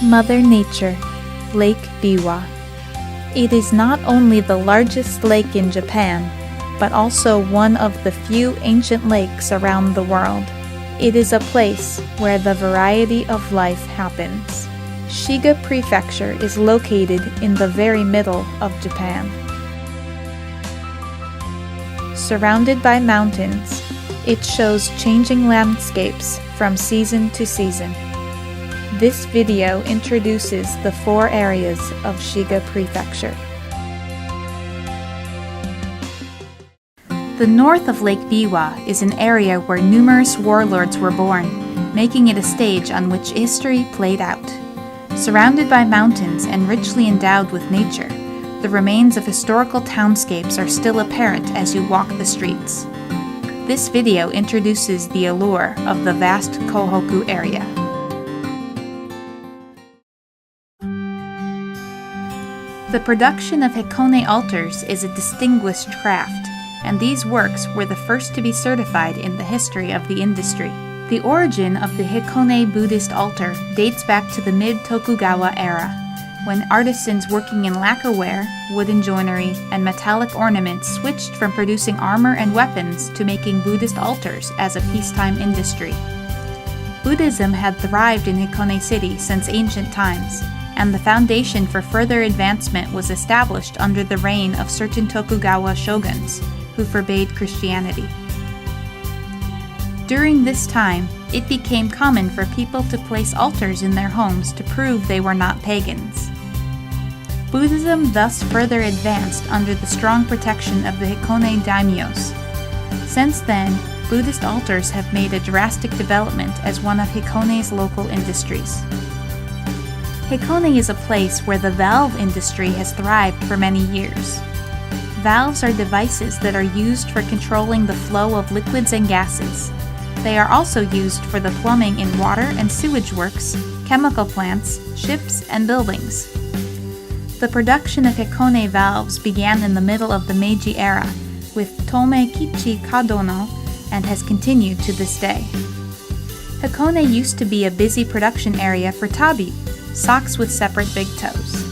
Mother Nature, Lake Biwa. It is not only the largest lake in Japan, but also one of the few ancient lakes around the world. It is a place where the variety of life happens. Shiga Prefecture is located in the very middle of Japan. Surrounded by mountains, it shows changing landscapes from season to season. This video introduces the 4 areas of Shiga Prefecture. The north of Lake Biwa is an area where numerous warlords were born, making it a stage on which history played out. Surrounded by mountains and richly endowed with nature, the remains of historical townscapes are still apparent as you walk the streets. This video introduces the allure of the vast Kohoku area. The production of hikone altars is a distinguished craft, and these works were the first to be certified in the history of the industry. The origin of the hikone Buddhist altar dates back to the mid-Tokugawa era, when artisans working in lacquerware, wooden joinery, and metallic ornaments switched from producing armor and weapons to making Buddhist altars as a peacetime industry. Buddhism had thrived in Hikone City since ancient times, and the foundation for further advancement was established under the reign of certain Tokugawa shoguns, who forbade Christianity. During this time, it became common for people to place altars in their homes to prove they were not pagans. Buddhism thus further advanced under the strong protection of the Hikone daimyos. Since then, Buddhist altars have made a drastic development as one of Hikone's local industries. Hikone is a place where the valve industry has thrived for many years. Valves are devices that are used for controlling the flow of liquids and gases. They are also used for the plumbing in water and sewage works, chemical plants, ships, and buildings. The production of hikone valves began in the middle of the Meiji era with Tomekichi Kadono and has continued to this day. Hikone used to be a busy production area for tabi, socks with separate big toes.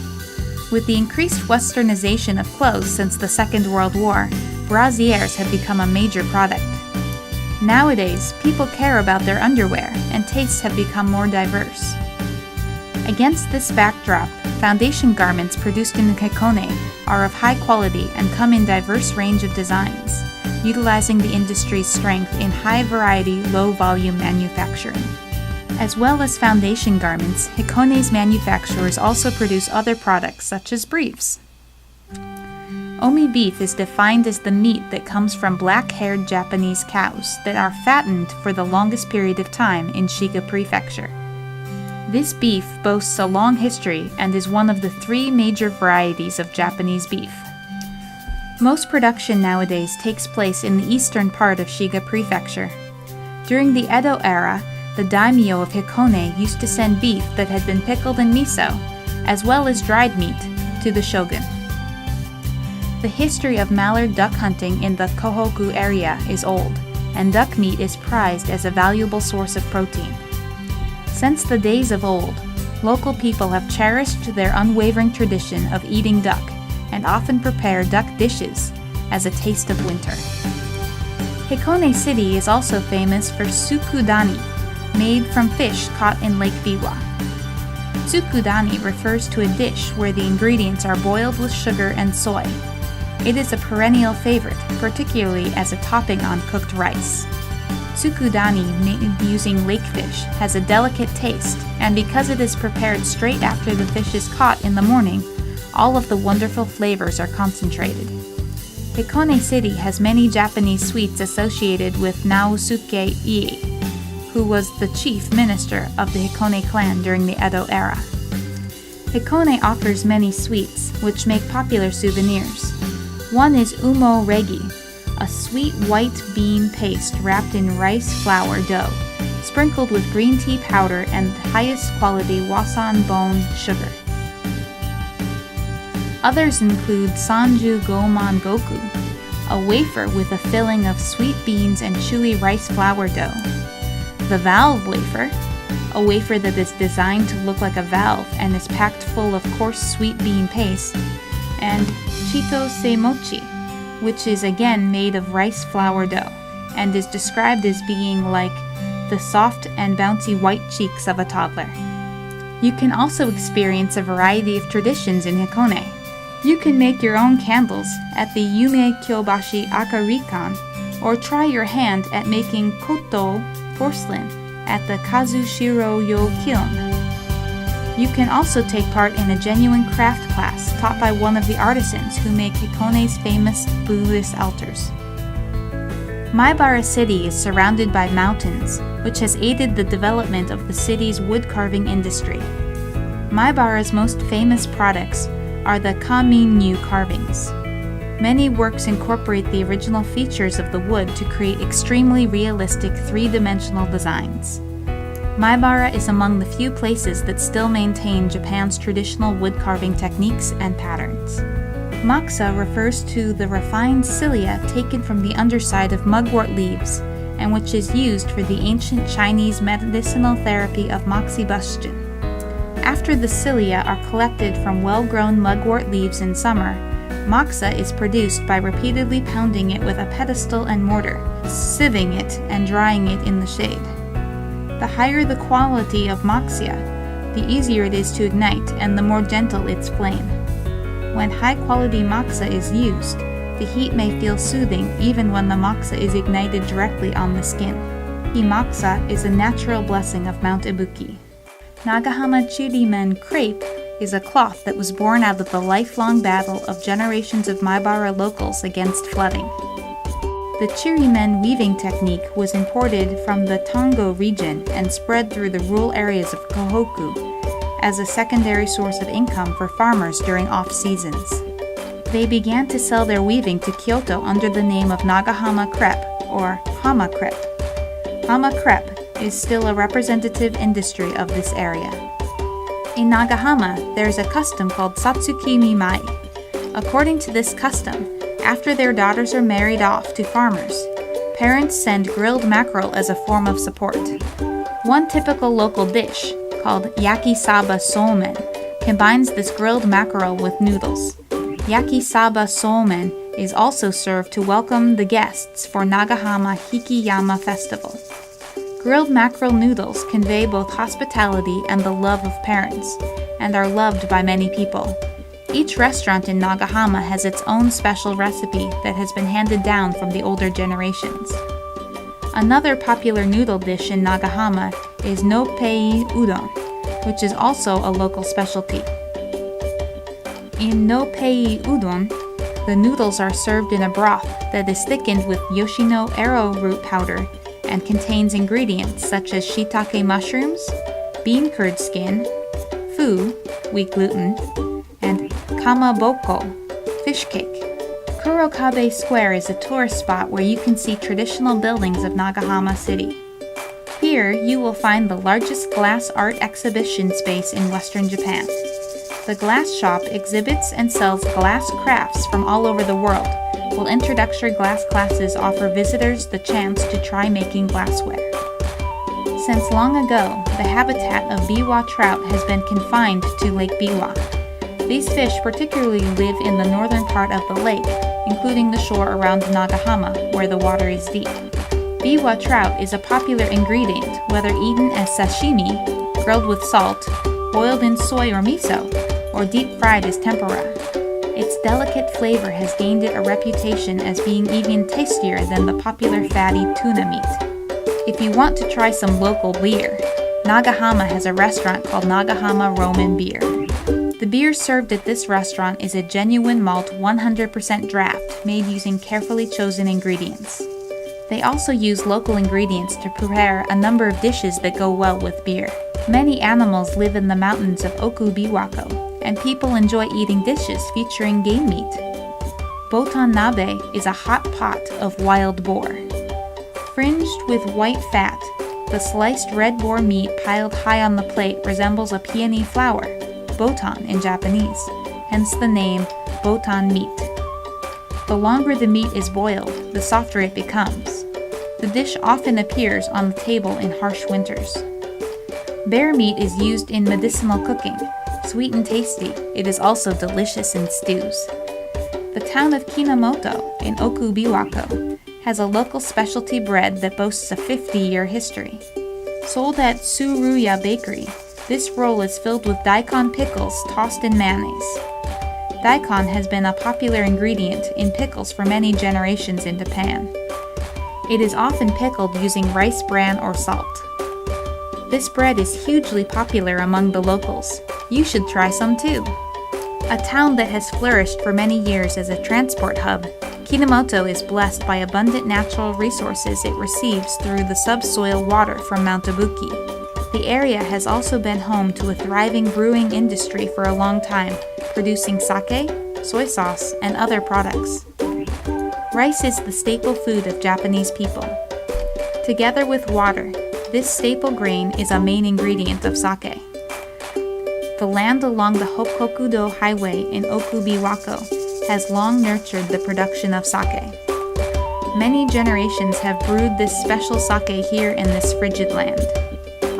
With the increased westernization of clothes since the Second World War, brassieres have become a major product. Nowadays, people care about their underwear, and tastes have become more diverse. Against this backdrop, foundation garments produced in hikone are of high quality and come in diverse range of designs, utilizing the industry's strength in high-variety, low-volume manufacturing. As well as foundation garments, hikone's manufacturers also produce other products such as briefs. Omi beef is defined as the meat that comes from black-haired Japanese cows that are fattened for the longest period of time in Shiga Prefecture. This beef boasts a long history and is one of the 3 major varieties of Japanese beef. Most production nowadays takes place in the eastern part of Shiga Prefecture. During the Edo era, the daimyo of Hikone used to send beef that had been pickled in miso, as well as dried meat, to the shogun. The history of mallard duck hunting in the Kohoku area is old, and duck meat is prized as a valuable source of protein. Since the days of old, local people have cherished their unwavering tradition of eating duck, and often prepare duck dishes as a taste of winter. Hikone City is also famous for tsukudani, made from fish caught in Lake Biwa. Tsukudani refers to a dish where the ingredients are boiled with sugar and soy. It is a perennial favorite, particularly as a topping on cooked rice. Tsukudani, made using lake fish, has a delicate taste, and because it is prepared straight after the fish is caught in the morning, all of the wonderful flavors are concentrated. Hikone City has many Japanese sweets associated with Naosuke Ie, who was the chief minister of the Hikone clan during the Edo era. Hikone offers many sweets, which make popular souvenirs. One is umo regi, a sweet white bean paste wrapped in rice flour dough, sprinkled with green tea powder and highest quality wasan bone sugar. Others include Sanju Gomon Goku, a wafer with a filling of sweet beans and chewy rice flour dough, the valve wafer, a wafer that is designed to look like a valve and is packed full of coarse sweet bean paste, and chitose mochi, which is again made of rice flour dough and is described as being like the soft and bouncy white cheeks of a toddler. You can also experience a variety of traditions in Hikone. You can make your own candles at the Yume Kyobashi Akarikan, or try your hand at making koto porcelain at the Kazushiro Yo Kiln. You can also take part in a genuine craft class taught by one of the artisans who make Hikone's famous Buddhist altars. Maibara City is surrounded by mountains, which has aided the development of the city's wood carving industry. Maibara's most famous products are the Kaminyu carvings. Many works incorporate the original features of the wood to create extremely realistic three-dimensional designs. Maibara is among the few places that still maintain Japan's traditional wood carving techniques and patterns. Moxa refers to the refined cilia taken from the underside of mugwort leaves, and which is used for the ancient Chinese medicinal therapy of moxibustion. After the cilia are collected from well-grown mugwort leaves in summer, moxa is produced by repeatedly pounding it with a pedestal and mortar, sieving it, and drying it in the shade. The higher the quality of moxia, the easier it is to ignite and the more gentle its flame. When high-quality moxa is used, the heat may feel soothing even when the moxa is ignited directly on the skin. Moxa is a natural blessing of Mount Ibuki. Nagahama Chirimen crepe is a cloth that was born out of the lifelong battle of generations of Maibara locals against flooding. The Chirimen weaving technique was imported from the Tongo region and spread through the rural areas of Kohoku as a secondary source of income for farmers during off-seasons. They began to sell their weaving to Kyoto under the name of Nagahama crepe or Hama crepe. Hama crepe is still a representative industry of this area. In Nagahama, there is a custom called Satsuki Mimai. According to this custom, after their daughters are married off to farmers, parents send grilled mackerel as a form of support. One typical local dish, called yakisaba somen, combines this grilled mackerel with noodles. Yakisaba somen is also served to welcome the guests for Nagahama Hikiyama Festival. Grilled mackerel noodles convey both hospitality and the love of parents, and are loved by many people. Each restaurant in Nagahama has its own special recipe that has been handed down from the older generations. Another popular noodle dish in Nagahama is no-pei udon, which is also a local specialty. In no-pei udon, the noodles are served in a broth that is thickened with yoshino arrowroot powder and contains ingredients such as shiitake mushrooms, bean curd skin, fu, wheat gluten, and kamaboko, fish cake. Kurokabe Square is a tourist spot where you can see traditional buildings of Nagahama City. Here, you will find the largest glass art exhibition space in Western Japan. The glass shop exhibits and sells glass crafts from all over the world, while introductory glass classes offer visitors the chance to try making glassware. Since long ago, the habitat of biwa trout has been confined to Lake Biwa. These fish particularly live in the northern part of the lake, including the shore around Nagahama, where the water is deep. Biwa trout is a popular ingredient, whether eaten as sashimi, grilled with salt, boiled in soy or miso, or deep fried as tempura. Its delicate flavor has gained it a reputation as being even tastier than the popular fatty tuna meat. If you want to try some local beer, Nagahama has a restaurant called Nagahama Roman Beer. The beer served at this restaurant is a genuine malt 100% draft made using carefully chosen ingredients. They also use local ingredients to prepare a number of dishes that go well with beer. Many animals live in the mountains of Okubiwako, and people enjoy eating dishes featuring game meat. Botan nabe is a hot pot of wild boar. Fringed with white fat, the sliced red boar meat piled high on the plate resembles a peony flower, botan in Japanese, hence the name botan meat. The longer the meat is boiled, the softer it becomes. The dish often appears on the table in harsh winters. Bear meat is used in medicinal cooking. Sweet and tasty, it is also delicious in stews. The town of Kinamoto in Okubiwako has a local specialty bread that boasts a 50-year history. Sold at Tsuruya Bakery, this roll is filled with daikon pickles tossed in mayonnaise. Daikon has been a popular ingredient in pickles for many generations in Japan. It is often pickled using rice bran or salt. This bread is hugely popular among the locals. You should try some too. A town that has flourished for many years as a transport hub, Kinamoto is blessed by abundant natural resources it receives through the subsoil water from Mount Ibuki. The area has also been home to a thriving brewing industry for a long time, producing sake, soy sauce, and other products. Rice is the staple food of Japanese people. Together with water, this staple grain is a main ingredient of sake. The land along the Hokokudo Highway in Okubiwako has long nurtured the production of sake. Many generations have brewed this special sake here in this frigid land.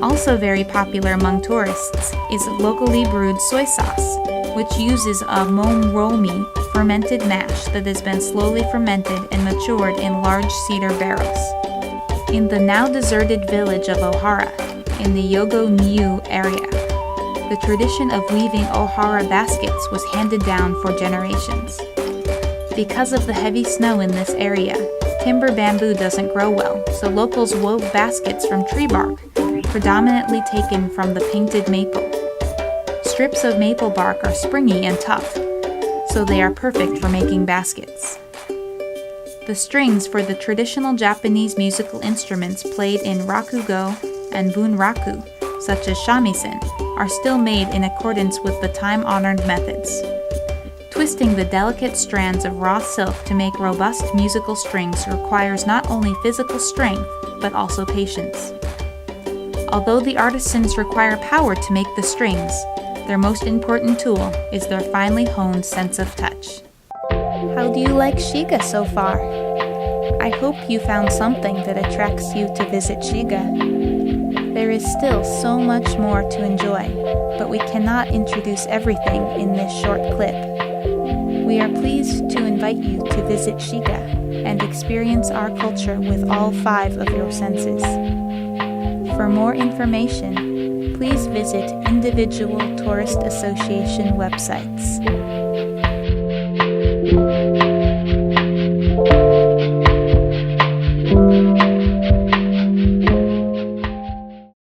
Also very popular among tourists is locally brewed soy sauce, which uses a momromi fermented mash that has been slowly fermented and matured in large cedar barrels. In the now deserted village of Ohara, in the Yogo-Nyu area, the tradition of weaving ohara baskets was handed down for generations. Because of the heavy snow in this area, timber bamboo doesn't grow well, so locals wove baskets from tree bark, predominantly taken from the painted maple. Strips of maple bark are springy and tough, so they are perfect for making baskets. The strings for the traditional Japanese musical instruments played in rakugo and bunraku, such as shamisen, are still made in accordance with the time-honored methods. Twisting the delicate strands of raw silk to make robust musical strings requires not only physical strength, but also patience. Although the artisans require power to make the strings, their most important tool is their finely honed sense of touch. How do you like Shiga so far? I hope you found something that attracts you to visit Shiga. There is still so much more to enjoy, but we cannot introduce everything in this short clip. We are pleased to invite you to visit Shiga and experience our culture with all 5 of your senses. For more information, please visit individual tourist association websites.